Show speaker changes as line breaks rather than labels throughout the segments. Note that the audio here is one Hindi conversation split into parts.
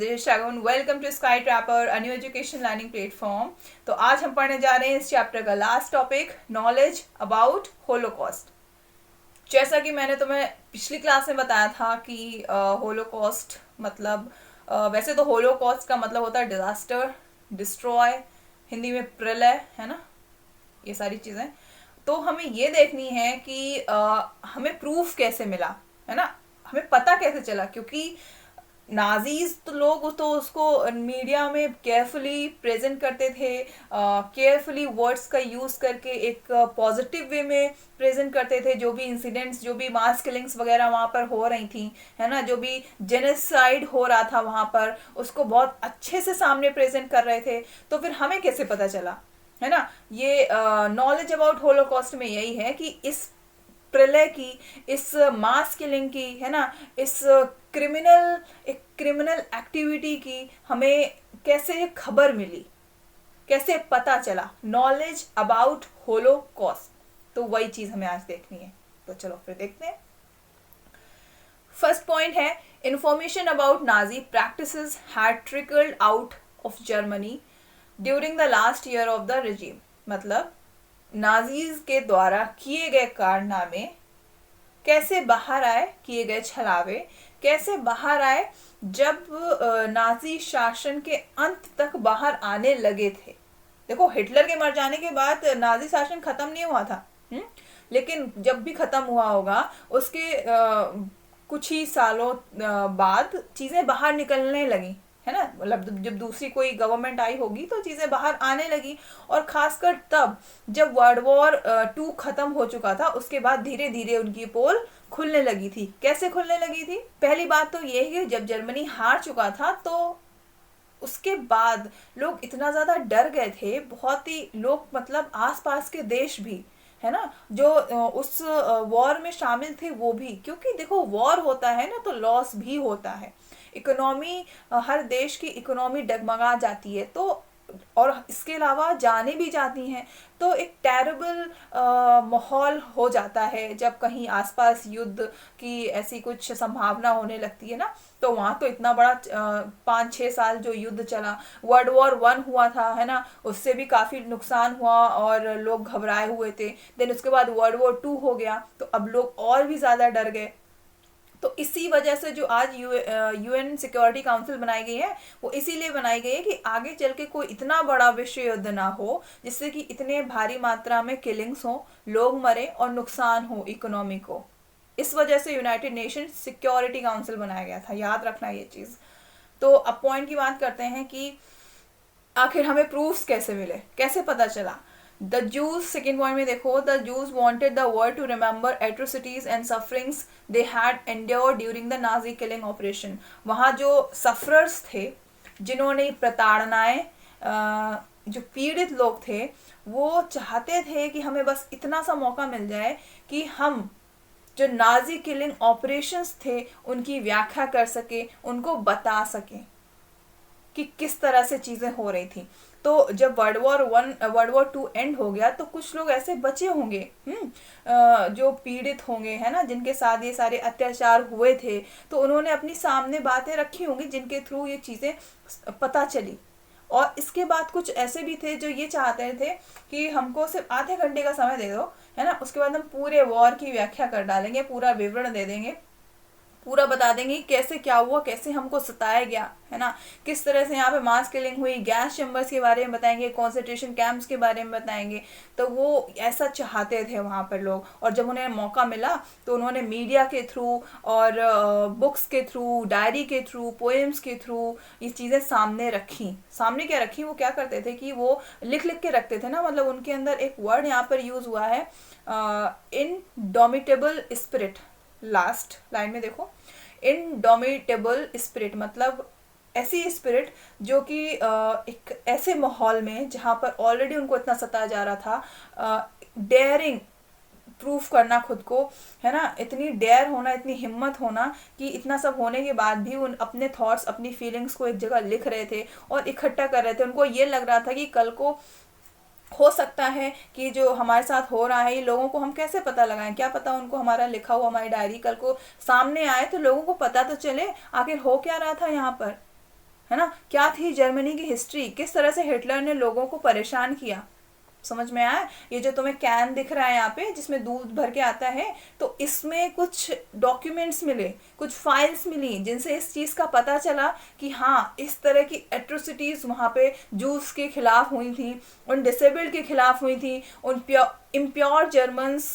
This is Shagun. Welcome to Sky Trapper, a new education learning platform. तो आज हम पढ़ने जा रहे हैं इस चैप्टर का last topic, knowledge about Holocaust. जैसा कि मैंने तुम्हें पिछली क्लास में बताया था कि होलोकॉस्ट मतलब वैसे तो होलोकॉस्ट का मतलब होता है डिजास्टर, डिस्ट्रॉय, हिंदी में प्रलय, है ना, ये सारी चीज़ें। तो हमें ये देखनी है कि हमें प्रूफ कैसे मिला, है ना, हमें पता कैसे चला, क्योंकि नाजीज तो लोग तो उसको मीडिया में केयरफुली प्रेजेंट करते थे, केयरफुली वर्ड्स का यूज़ करके एक पॉजिटिव वे में प्रेजेंट करते थे। जो भी इंसिडेंट्स, जो भी मास किलिंग्स वगैरह वहाँ पर हो रही थी, है ना, जो भी जेनोसाइड हो रहा था वहाँ पर, उसको बहुत अच्छे से सामने प्रेजेंट कर रहे थे। तो फिर हमें कैसे पता चला, है ना। ये नॉलेज अबाउट होलोकॉस्ट में यही है कि इस प्रलय की, इस मास किलिंग की, है ना, इस क्रिमिनल एक्टिविटी की हमें कैसे खबर मिली, कैसे पता चला, नॉलेज अबाउट होलोकॉस्ट। तो वही चीज हमें आज देखनी है। तो चलो फिर देखते हैं। फर्स्ट पॉइंट है, information about Nazi practices had trickled out of Germany during the last year of the regime. मतलब नाजीज के द्वारा किए गए कारनामे कैसे बाहर आए, किए गए छलावे कैसे बाहर आए जब नाजी शासन के अंत तक बाहर आने लगे थे। देखो, हिटलर के मर जाने के बाद नाजी शासन खत्म नहीं हुआ था, लेकिन जब भी खत्म हुआ होगा उसके कुछ ही सालों बाद चीजें बाहर निकलने लगी, है ना। मतलब जब दूसरी कोई गवर्नमेंट आई होगी तो चीजें बाहर आने लगी। और खासकर तब जब वर्ल्ड वॉर 2 खत्म हो चुका था, उसके बाद धीरे धीरे उनकी पोल खुलने लगी थी। कैसे खुलने लगी थी? पहली बात तो ये है कि जब जर्मनी हार चुका था तो उसके बाद लोग इतना ज्यादा डर गए थे, बहुत ही लोग, मतलब आसपास के देश भी, है ना, जो उस वॉर में शामिल थे वो भी, क्योंकि देखो वॉर होता है ना तो लॉस भी होता है। इकोनॉमी, हर देश की इकोनॉमी डगमगा जाती है, तो और इसके अलावा जाने भी जाती हैं। तो एक टेरेबल माहौल हो जाता है जब कहीं आसपास युद्ध की ऐसी कुछ संभावना होने लगती है ना। तो वहाँ तो इतना बड़ा 5-6 साल जो युद्ध चला, वर्ल्ड वॉर 1 हुआ था, है ना, उससे भी काफ़ी नुकसान हुआ और लोग घबराए हुए थे। देन उसके बाद वर्ल्ड वॉर 2 हो गया, तो अब लोग और भी ज़्यादा डर गए। तो इसी वजह से जो आज यूएन सिक्योरिटी काउंसिल बनाई गई है, वो इसीलिए बनाई गई है कि आगे चल के कोई इतना बड़ा विश्व युद्ध ना हो जिससे कि इतने भारी मात्रा में किलिंग्स हो, लोग मरे और नुकसान हो इकोनॉमी को। इस वजह से यूनाइटेड नेशन सिक्योरिटी काउंसिल बनाया गया था, याद रखना ये चीज़। तो अब पॉइंट की बात करते हैं कि आखिर हमें प्रूफ्स कैसे मिले, कैसे पता चला। द जूस, सेकेंड पॉइंट में देखो, the Jews wanted the world to remember atrocities and sufferings they had endured during the Nazi killing operation. वहाँ जो सफरर्स थे, जिन्होंने प्रताड़नाएं, जो पीड़ित लोग थे, वो चाहते थे कि हमें बस इतना सा मौका मिल जाए कि हम जो नाजी किलिंग ऑपरेशंस थे उनकी व्याख्या कर सके, उनको बता सकें कि किस तरह से चीज़ें हो रही थी। तो जब वर्ल्ड वॉर 2 एंड हो गया तो कुछ लोग ऐसे बचे होंगे, जो पीड़ित होंगे, है ना, जिनके साथ ये सारे अत्याचार हुए थे, तो उन्होंने अपनी सामने बातें रखी होंगी जिनके थ्रू ये चीज़ें पता चली। और इसके बाद कुछ ऐसे भी थे जो ये चाहते थे कि हमको सिर्फ आधे घंटे का समय दे दो, है ना, उसके बाद हम पूरे वॉर की व्याख्या कर डालेंगे, पूरा विवरण दे देंगे, पूरा बता देंगे कैसे क्या हुआ, कैसे हमको सताया गया, है ना, किस तरह से यहाँ पे मास किलिंग हुई, गैस चैम्बर्स के बारे में बताएंगे, कॉन्सेंट्रेशन कैंप्स के बारे में बताएंगे। तो वो ऐसा चाहते थे वहाँ पर लोग। और जब उन्हें मौका मिला तो उन्होंने मीडिया के थ्रू और बुक्स के थ्रू, डायरी के थ्रू, पोएम्स के थ्रू ये चीज़ें सामने रखी। सामने क्या रखी, वो क्या करते थे कि वो लिख लिख के रखते थे ना। मतलब उनके अंदर एक वर्ड यहाँ पर यूज हुआ है, इनडोमिटेबल स्पिरिट। लास्ट लाइन में देखो, इनडोमिटेबल स्पिरिट, मतलब ऐसी स्पिरिट जो कि एक ऐसे माहौल में जहाँ पर ऑलरेडी उनको इतना सताया जा रहा था, डेयरिंग प्रूफ करना खुद को, है ना, इतनी डेयर होना, इतनी हिम्मत होना कि इतना सब होने के बाद भी उन अपने थॉट्स, अपनी फीलिंग्स को एक जगह लिख रहे थे और इकट्ठा कर रहे थे। उनको ये लग रहा था कि कल को हो सकता है कि जो हमारे साथ हो रहा है ये लोगों को हम कैसे पता लगाएं, क्या पता उनको हमारा लिखा हुआ, हमारी डायरी कल को सामने आए तो लोगों को पता तो चले आखिर हो क्या रहा था यहाँ पर। है ना, क्या थी जर्मनी की हिस्ट्री, किस तरह से हिटलर ने लोगों को परेशान किया। समझ में आया। ये जो तुम्हें कैन दिख रहा है यहाँ पे जिसमें दूध भर के आता है, तो इसमें कुछ डॉक्यूमेंट्स मिले, कुछ फाइल्स मिली जिनसे इस चीज़ का पता चला कि हाँ इस तरह की एट्रोसिटीज़ वहाँ पे जूस के खिलाफ हुई थी, उन डिसेबल्ड के खिलाफ हुई थी, उन इम्प्योर जर्मन्स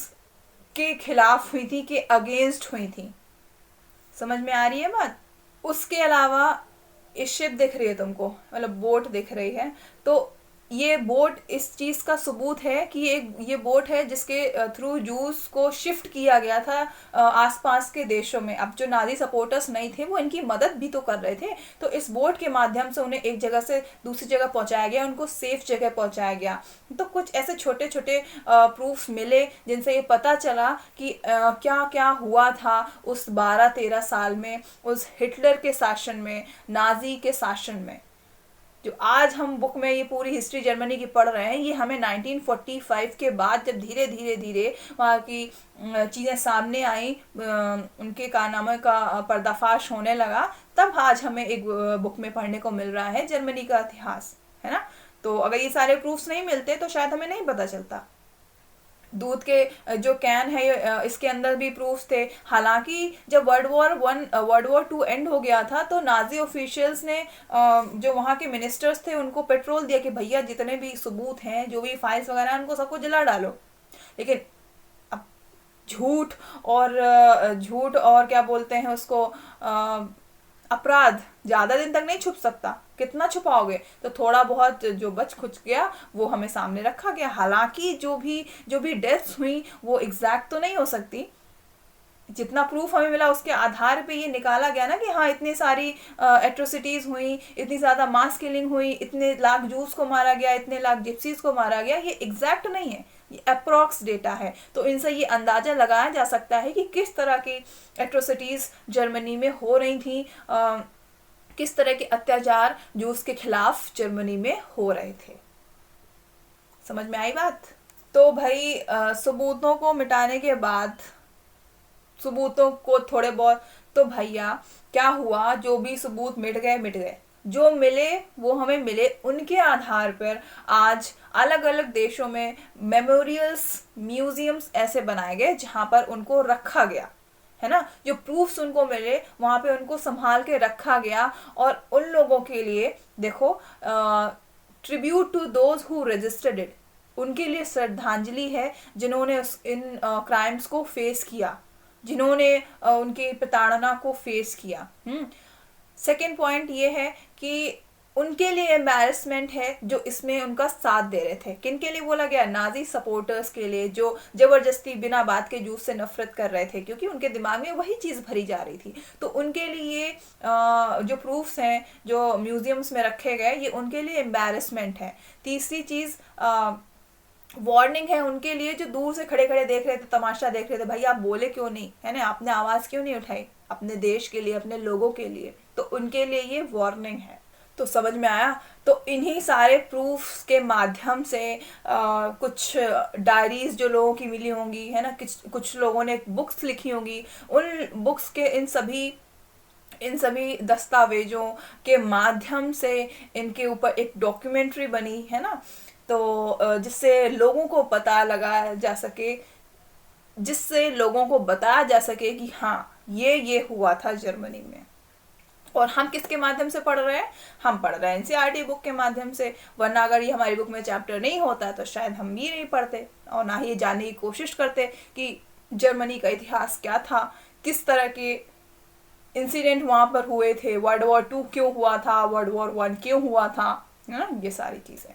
के खिलाफ हुई थी, के अगेंस्ट हुई थी। समझ में आ रही है बात। उसके अलावा इस शिप दिख रही है तुमको, मतलब बोट दिख रही है, तो ये बोट इस चीज़ का सबूत है कि ये बोट है जिसके थ्रू जूस को शिफ्ट किया गया था आसपास के देशों में। अब जो नाजी सपोर्टर्स नहीं थे वो इनकी मदद भी तो कर रहे थे, तो इस बोट के माध्यम से उन्हें एक जगह से दूसरी जगह पहुंचाया गया, उनको सेफ जगह पहुंचाया गया। तो कुछ ऐसे छोटे छोटे प्रूफ्स मिले जिनसे ये पता चला कि क्या क्या हुआ था उस 12-13 साल में, उस हिटलर के शासन में, नाजी के शासन में। जो आज हम बुक में ये पूरी हिस्ट्री जर्मनी की पढ़ रहे हैं, ये हमें 1945 के बाद जब धीरे धीरे धीरे वहाँ की चीज़ें सामने आई, उनके कारनामे का पर्दाफाश होने लगा, तब आज हमें एक बुक में पढ़ने को मिल रहा है जर्मनी का इतिहास, है ना। तो अगर ये सारे प्रूफ्स नहीं मिलते तो शायद हमें नहीं पता चलता। दूध के जो कैन है इसके अंदर भी प्रूफ्स थे। हालांकि जब वर्ल्ड वॉर 2 एंड हो गया था तो नाजी ऑफिशियल्स ने जो वहाँ के मिनिस्टर्स थे उनको पेट्रोल दिया कि भैया जितने भी सबूत हैं, जो भी फाइल्स वगैरह हैं, उनको सबको जला डालो। लेकिन अब झूठ और क्या बोलते हैं उसको, अपराध ज़्यादा दिन तक नहीं छुप सकता, कितना छुपाओगे। तो थोड़ा बहुत जो बच खुच गया वो हमें सामने रखा गया। हालांकि जो भी डेथ्स हुई वो एग्जैक्ट तो नहीं हो सकती, जितना प्रूफ हमें मिला उसके आधार पे ये निकाला गया ना कि हाँ इतनी सारी एट्रोसिटीज़ हुई, इतनी ज़्यादा मास किलिंग हुई, इतने लाख जूस को मारा गया, इतने लाख जिप्सीज को मारा गया। ये एग्जैक्ट नहीं है, ये अप्रॉक्स डेटा है। तो इनसे ये अंदाज़ा लगाया जा सकता है कि किस तरह की एट्रोसिटीज़ जर्मनी में हो रही थी, किस तरह के अत्याचार जूस के खिलाफ जर्मनी में हो रहे थे। समझ में आई बात। तो भाई सबूतों को मिटाने के बाद, सबूतों को थोड़े बहुत, तो भैया क्या हुआ, जो भी सबूत मिट गए, जो मिले वो हमें मिले, उनके आधार पर आज अलग अलग देशों में मेमोरियल्स, म्यूजियम्स ऐसे बनाए गए जहाँ पर उनको रखा गया, है ना। जो प्रूफ्स उनको मिले वहाँ पे उनको संभाल के रखा गया। और उन लोगों के लिए देखो, tribute to those who registered it, उनके लिए श्रद्धांजलि है जिन्होंने इन क्राइम्स को फेस किया, जिन्होंने उनकी प्रताड़ना को फेस किया। सेकेंड पॉइंट ये है कि उनके लिए एम्बैरसमेंट है जो इसमें उनका साथ दे रहे थे। किन के लिए बोला गया? नाजी सपोर्टर्स के लिए, जो जबरदस्ती बिना बात के जूस से नफरत कर रहे थे, क्योंकि उनके दिमाग में वही चीज़ भरी जा रही थी। तो उनके लिए जो प्रूफ्स हैं जो म्यूजियम्स में रखे गए, ये उनके लिए एम्बैरसमेंट है। तीसरी चीज़ वार्निंग है उनके लिए जो दूर से खड़े खड़े देख रहे थे, तमाशा देख रहे थे, भाई आप बोले क्यों नहीं, है ना, आपने आवाज़ क्यों नहीं उठाई अपने देश के लिए, अपने लोगों के लिए। तो उनके लिए ये वार्निंग है। तो समझ में आया। तो इन्हीं सारे प्रूफ्स के माध्यम से कुछ डायरीज जो लोगों की मिली होंगी, है ना, कुछ लोगों ने बुक्स लिखी होंगी, उन बुक्स के इन सभी दस्तावेजों के माध्यम से इनके ऊपर एक डॉक्यूमेंट्री बनी, है ना। तो जिससे लोगों को पता लगाया जा सके, जिससे लोगों को बताया जा सके कि हाँ ये हुआ था जर्मनी में। और हम किसके माध्यम से पढ़ रहे हैं? हम पढ़ रहे हैं एनसीईआरटी बुक के माध्यम से। वरना अगर ये हमारी बुक में चैप्टर नहीं होता तो शायद हम ये नहीं पढ़ते और ना ही ये जानने की कोशिश करते कि जर्मनी का इतिहास क्या था, किस तरह के इंसिडेंट वहाँ पर हुए थे, वर्ल्ड वॉर 2 क्यों हुआ था, वर्ल्ड वॉर 1 क्यों हुआ था, है ना, ये सारी चीज़ें।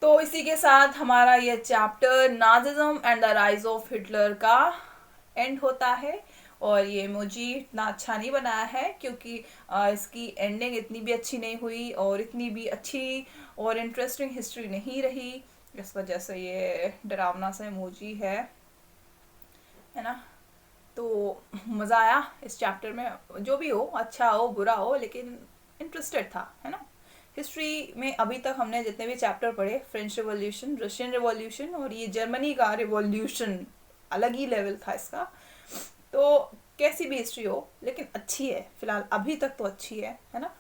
तो इसी के साथ हमारा ये chapter Nazism and the rise of Hitler का एंड होता है। और ये इमोजी इतना अच्छा नहीं बनाया है क्योंकि इसकी एंडिंग इतनी भी अच्छी नहीं हुई और इतनी भी अच्छी और इंटरेस्टिंग हिस्ट्री नहीं रही, इस वजह से ये डरावना सा इमोजी है ना। तो मज़ा आया इस चैप्टर में, जो भी हो, अच्छा हो बुरा हो, लेकिन इंटरेस्टेड था, है ना। हिस्ट्री में अभी तक हमने जितने भी चैप्टर पढ़े, फ्रेंच रिवॉल्यूशन, रशियन रिवॉल्यूशन और ये जर्मनी का रिवॉल्यूशन, अलग ही लेवल था इसका। तो कैसी भी हिस्ट्री हो लेकिन अच्छी है, फिलहाल अभी तक तो अच्छी है ना।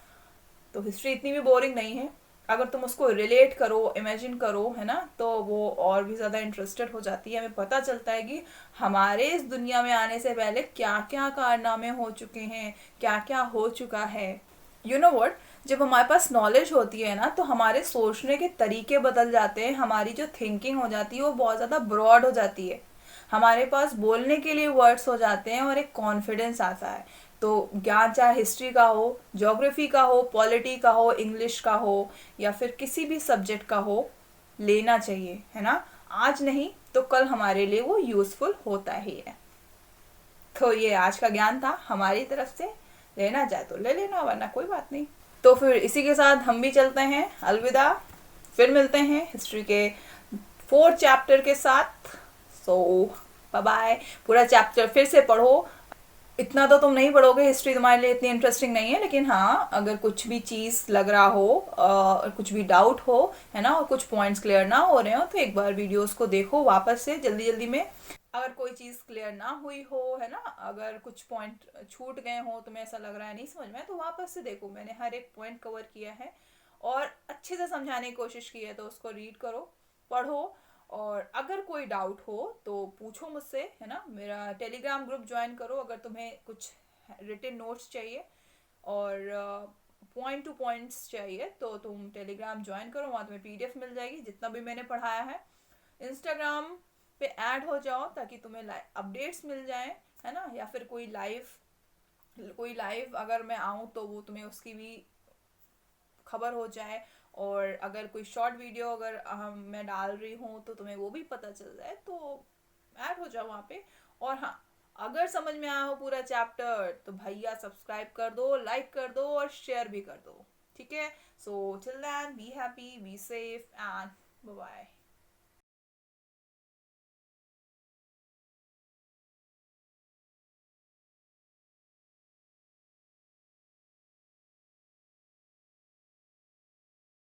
तो हिस्ट्री इतनी भी बोरिंग नहीं है, अगर तुम उसको रिलेट करो, इमेजिन करो, है ना, तो वो और भी ज़्यादा इंटरेस्टेड हो जाती है। हमें पता चलता है कि हमारे इस दुनिया में आने से पहले क्या क्या कारनामे हो चुके हैं, क्या क्या हो चुका है। यू नो व्हाट, जब हमारे पास नॉलेज होती है ना, तो हमारे सोचने के तरीके बदल जाते हैं, हमारी जो थिंकिंग हो जाती है वो बहुत ज़्यादा ब्रॉड हो जाती है, हमारे पास बोलने के लिए वर्ड्स हो जाते हैं और एक कॉन्फिडेंस आता है। तो ज्ञान चाहे हिस्ट्री का हो, ज्योग्राफी का हो, पॉलिटी का हो, इंग्लिश का हो, या फिर किसी भी सब्जेक्ट का हो, लेना चाहिए, है ना। आज नहीं तो कल हमारे लिए वो यूज़फुल होता ही है। तो ये आज का ज्ञान था हमारी तरफ से, लेना चाहे तो ले लेना, वरना कोई बात नहीं। तो फिर इसी के साथ हम भी चलते हैं, अलविदा। फिर मिलते हैं हिस्ट्री के 4 चैप्टर के साथ। सो बाय बाय। पूरा चैप्टर फिर से पढ़ो, इतना तो तुम नहीं पढ़ोगे, हिस्ट्री तुम्हारे लिए इतनी इंटरेस्टिंग नहीं है, लेकिन हाँ, अगर कुछ भी चीज़ लग रहा हो, कुछ भी डाउट हो, है ना, और कुछ पॉइंट्स क्लियर ना हो रहे हो, तो एक बार वीडियोस को देखो वापस से जल्दी जल्दी में। अगर कोई चीज़ क्लियर ना हुई हो, है ना, अगर कुछ पॉइंट छूट गए हो, तुम्हें ऐसा लग रहा है नहीं समझ में, तो वापस से देखो, मैंने हर एक पॉइंट कवर किया है और अच्छे से समझाने की कोशिश की है। तो उसको रीड करो, पढ़ो, और अगर कोई डाउट हो तो पूछो मुझसे, है ना। मेरा टेलीग्राम ग्रुप ज्वाइन करो अगर तुम्हें कुछ रिटन नोट्स चाहिए और पॉइंट टू पॉइंट्स चाहिए, तो तुम टेलीग्राम ज्वाइन करो, वहाँ तुम्हें पीडीएफ मिल जाएगी जितना भी मैंने पढ़ाया है। इंस्टाग्राम पे ऐड हो जाओ ताकि तुम्हें अपडेट्स मिल जाएं, है ना, या फिर कोई लाइव अगर मैं आऊँ तो वो तुम्हें उसकी भी खबर हो जाए, और अगर कोई शॉर्ट वीडियो अगर मैं डाल रही हूँ तो तुम्हें वो भी पता चल जाए, तो ऐड हो जाओ वहाँ पे। और हाँ, अगर समझ में आया हो पूरा चैप्टर तो भैया सब्सक्राइब कर दो, लाइक कर दो और शेयर भी कर दो, ठीक है। So till then, be happy, be safe and bye bye.